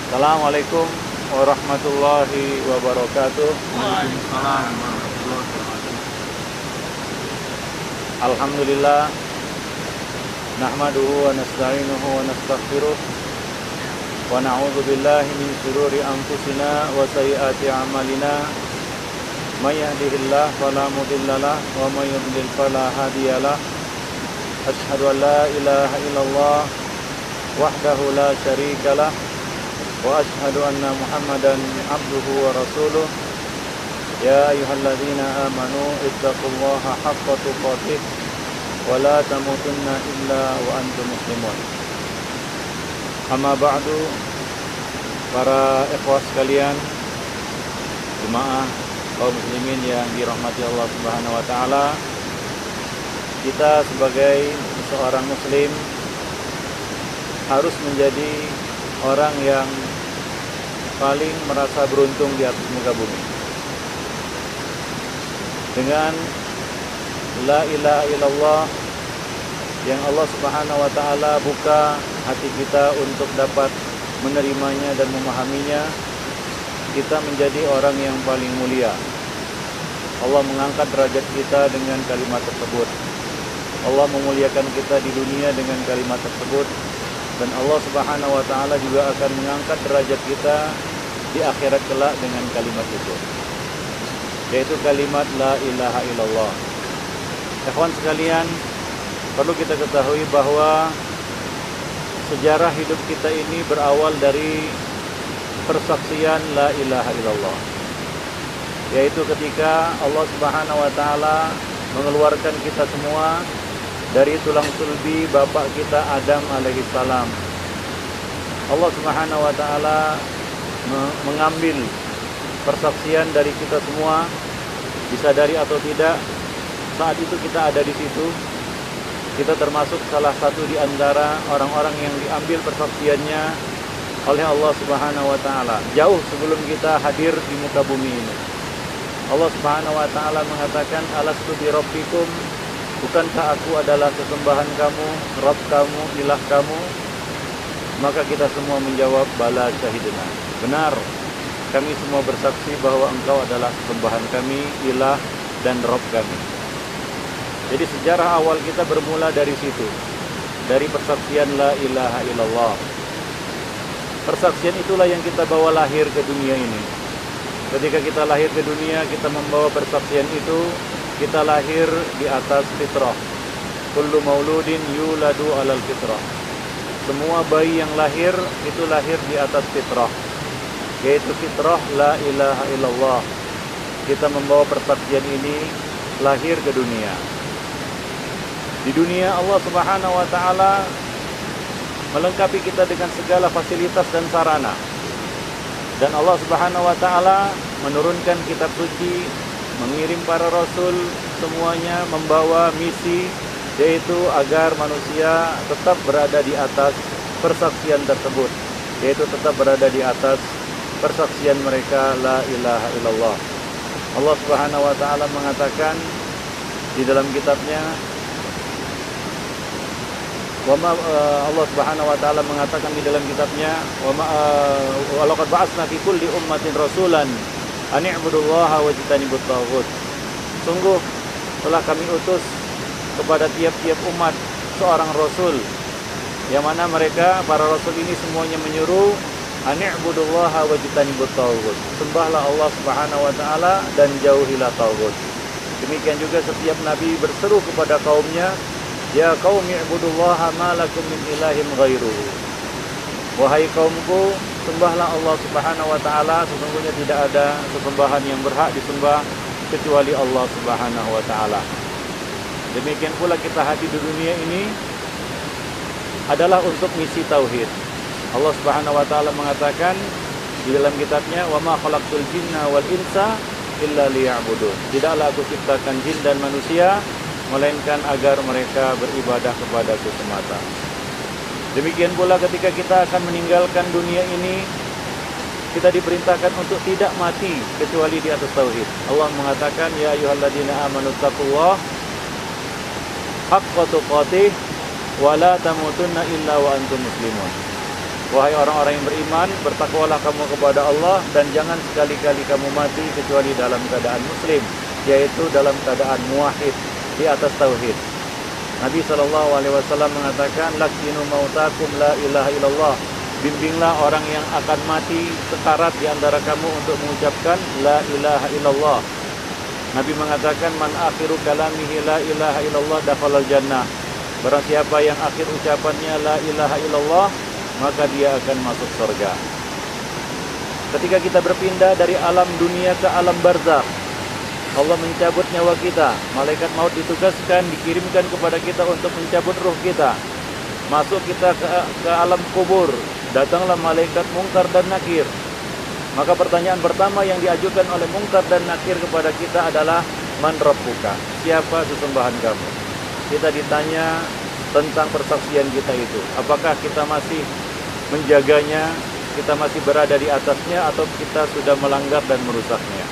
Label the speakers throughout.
Speaker 1: Assalamualaikum warahmatullahi wabarakatuh.
Speaker 2: Waalaikumsalam warahmatullahi wabarakatuh.
Speaker 1: Alhamdulillah, nahmaduhu wa nasta'inuhu wa nastaghfiruh wa na'udzu billahi min shururi anfusina wa sayyiati a'malina. May yahdihillahu fala mudhillalah wa may yudlil fala hadiyalah. Asyhadu an la ilaha illallah wahdahu la syarikalah wa asyhadu anna Muhammadan abduhu wa rasuluh. Ya ayyuhalladzina amanu ittaqullaha haqqa tuqatih wa la tamutunna illa wa antum muslimun. Amma ba'du, para ikhwah sekalian, jemaah kaum muslimin yang dirahmati Allah Subhanahu wa taala. Kita sebagai seorang muslim harus menjadi orang yang paling merasa beruntung di atas muka bumi. Dengan la ilaha illallah yang Allah Subhanahu wa taala buka hati kita untuk dapat menerimanya dan memahaminya, kita menjadi orang yang paling mulia. Allah mengangkat derajat kita dengan kalimat tersebut. Allah memuliakan kita di dunia dengan kalimat tersebut, dan Allah Subhanahu wa taala juga akan mengangkat derajat kita di akhirat kelak dengan kalimat itu, yaitu kalimat la ilaha illallah. Ikhwan sekalian, perlu kita ketahui bahwa sejarah hidup kita ini berawal dari persaksian la ilaha illallah, yaitu ketika Allah Subhanahu wa taala mengeluarkan kita semua dari tulang sulbi bapak kita Adam alaihi salam. Allah Subhanahu wa taala mengambil persaksian dari kita semua, disadari atau tidak. Saat itu kita ada di situ. Kita termasuk salah satu di antara orang-orang yang diambil persaksiannya oleh Allah Subhanahu wa taala jauh sebelum kita hadir di muka bumi ini. Allah Subhanahu wa taala mengatakan, alastu bi rabbikum, bukankah aku adalah sesembahan kamu, Rabb kamu, ilah kamu? Maka kita semua menjawab, bala syahidna. Benar, kami semua bersaksi bahwa engkau adalah sesembahan kami, ilah dan Rabb kami. Jadi sejarah awal kita bermula dari situ, dari persaksian la ilaha illallah. Persaksian itulah yang kita bawa lahir ke dunia ini. Ketika kita lahir ke dunia, kita membawa persaksian itu. Kita lahir di atas fitrah. Kullu mauludin yuladu alal fitrah. Semua bayi yang lahir itu lahir di atas fitrah, yaitu fitrah la ilaha illallah. Kita membawa persaksian ini lahir ke dunia. Di dunia Allah Subhanahu wa taala melengkapi kita dengan segala fasilitas dan sarana. Dan Allah Subhanahu wa taala menurunkan kitab suci, mengirim para rasul, semuanya membawa misi, yaitu agar manusia tetap berada di atas persaksian tersebut, yaitu tetap berada di atas persaksian mereka la ilaha illallah. Allah Subhanahu wa taala mengatakan di dalam kitabnya, Allah Subhanahu wa taala mengatakan di dalam kitabnya, wa laqad ba'atsna fi kulli ummatin rasulan an i'budullaha wajtanibut taghut. Sungguh telah kami utus kepada tiap-tiap umat seorang rasul, yang mana mereka para rasul ini semuanya menyuruh an i'budullaha wajtanibut taghut. Sembahlah Allah Subhanahu wa taala dan jauhilah taghut. Demikian juga setiap nabi berseru kepada kaumnya, ya qaumi ibudullaha ma lakum min ilahin ghairuhu. Wahai kaumku, sembahlah Allah Subhanahu wa taala, sesungguhnya tidak ada sesembahan yang berhak disembah kecuali Allah Subhanahu wa taala. Demikian pula kita hadir di dunia ini adalah untuk misi tauhid. Allah Subhanahu wa taala mengatakan di dalam kitabnya, wa ma khalaqtul jinna wal insa illa liya'budun. Tidaklah aku ciptakan jin dan manusia melainkan agar mereka beribadah kepadaku semata. Demikian pula ketika kita akan meninggalkan dunia ini, kita diperintahkan untuk tidak mati kecuali di atas tauhid. Allah mengatakan, ya ayyuhalladzina amanu taqullaha haqqa tuqatih wa la tamutunna illa wa antum muslimun. Wahai orang-orang yang beriman, bertakwalah kamu kepada Allah dan jangan sekali-kali kamu mati kecuali dalam keadaan muslim, yaitu dalam keadaan muwahhid, di atas tauhid. Nabi SAW mengatakan, lakinu mautakum la ilaha illallah. Bimbinglah orang yang akan mati sekarat di antara kamu untuk mengucapkan la ilaha illallah. Nabi mengatakan, man akhiru kalamihi la ilaha illallah dakhalal jannah. Barang siapa yang akhir ucapannya la ilaha illallah, maka dia akan masuk surga. Ketika kita berpindah dari alam dunia ke alam barzakh, Allah mencabut nyawa kita. Malaikat maut ditugaskan, dikirimkan kepada kita untuk mencabut ruh kita. Masuk kita ke alam kubur. Datanglah malaikat Munkar dan Nakir. Maka pertanyaan pertama yang diajukan oleh Munkar dan Nakir kepada kita adalah, man rabbuka? Siapa sesembahan kamu? Kita ditanya tentang persaksian kita itu. Apakah kita masih menjaganya, kita masih berada di atasnya, atau kita sudah melanggar dan merusaknya?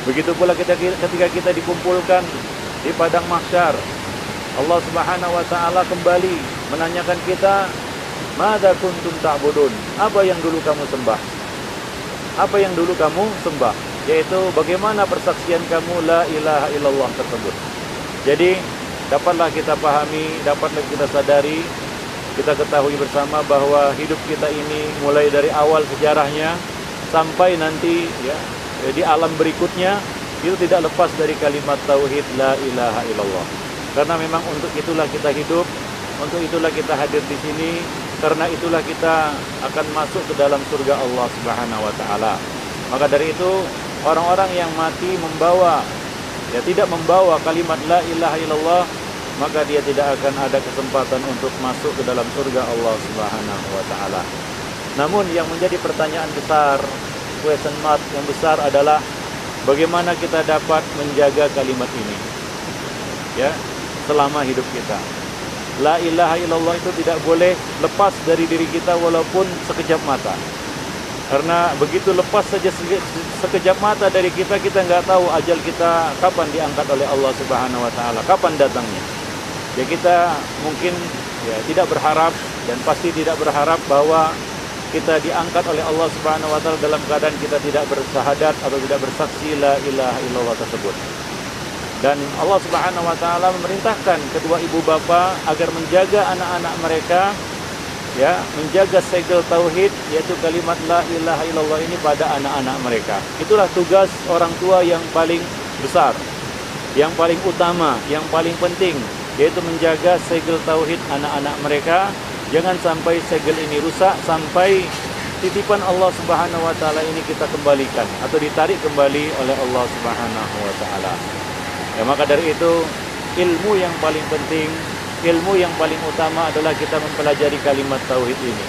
Speaker 1: Begitu pula ketika kita dikumpulkan di padang mahsyar, Allah Subhanahu wa taala kembali menanyakan kita, madza kuntum ta'budun? Apa yang dulu kamu sembah? Apa yang dulu kamu sembah? Yaitu bagaimana persaksian kamu la ilaha illallah tersebut. Jadi dapatlah kita pahami, dapatlah kita sadari, kita ketahui bersama bahwa hidup kita ini mulai dari awal sejarahnya sampai nanti ya di alam berikutnya itu tidak lepas dari kalimat tauhid la ilaha illallah. Karena memang untuk itulah kita hidup, untuk itulah kita hadir di sini, karena itulah kita akan masuk ke dalam surga Allah Subhanahu wa taala. Maka dari itu orang-orang yang mati tidak membawa kalimat la ilaha illallah, maka dia tidak akan ada kesempatan untuk masuk ke dalam surga Allah Subhanahu wa taala. Namun yang menjadi pertanyaan besar, question mark yang besar adalah bagaimana kita dapat menjaga kalimat ini ya selama hidup kita. La ilaha illallah itu tidak boleh lepas dari diri kita walaupun sekejap mata. Karena begitu lepas saja sekejap mata dari kita, kita nggak tahu ajal kita kapan diangkat oleh Allah Subhanahu wa taala, kapan datangnya. Ya kita mungkin ya tidak berharap dan pasti tidak berharap bahwa kita diangkat oleh Allah Subhanahu wa taala dalam keadaan kita tidak bersyahadat atau tidak bersaksi la ilaha illallah tersebut. Dan Allah Subhanahu wa taala memerintahkan kedua ibu bapa agar menjaga anak-anak mereka ya, menjaga segel tauhid yaitu kalimat la ilaha illallah ini pada anak-anak mereka. Itulah tugas orang tua yang paling besar, yang paling utama, yang paling penting, yaitu menjaga segel tauhid anak-anak mereka. Jangan sampai segel ini rusak, sampai titipan Allah Subhanahu wa taala ini kita kembalikan atau ditarik kembali oleh Allah Subhanahu wa taala. Ya, maka dari itu ilmu yang paling penting, ilmu yang paling utama adalah kita mempelajari kalimat tauhid ini.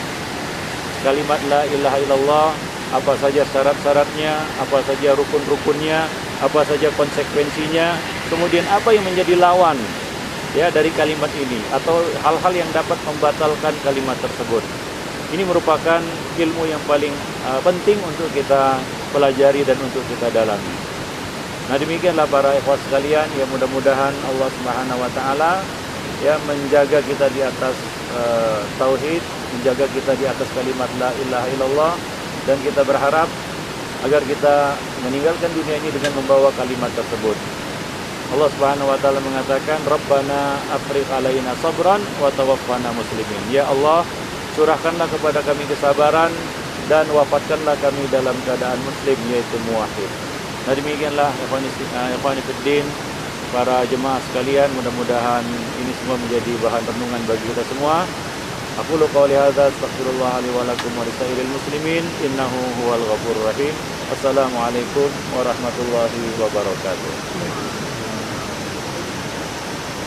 Speaker 1: Kalimat la ilaha illallah, apa saja syarat-syaratnya, apa saja rukun-rukunnya, apa saja konsekuensinya, kemudian apa yang menjadi lawan ya dari kalimat ini atau hal-hal yang dapat membatalkan kalimat tersebut. Ini merupakan ilmu yang paling penting untuk kita pelajari dan untuk kita dalami. Nah, demikianlah para ikhwas sekalian, ya mudah-mudahan Allah Subhanahu wa taala ya menjaga kita di atas tauhid, menjaga kita di atas kalimat la ilaha illallah, dan kita berharap agar kita meninggalkan dunia ini dengan membawa kalimat tersebut. Allah Subhanahu wa taala mengatakan, Rabbana afrigh alaina sabran wa tawaffana muslimin. Ya Allah, curahkanlah kepada kami kesabaran dan wafatkanlah kami dalam keadaan muslim, yaitu muwahhid. Nah, demikianlah ikhwani fiddin, para jemaah sekalian, mudah-mudahan ini semua menjadi bahan renungan bagi kita semua. Aku qouli hadza, astaghfirullah li wa lakum wa lisairil muslimin, innahu huwal ghafurur rahim. Assalamualaikum warahmatullahi wabarakatuh.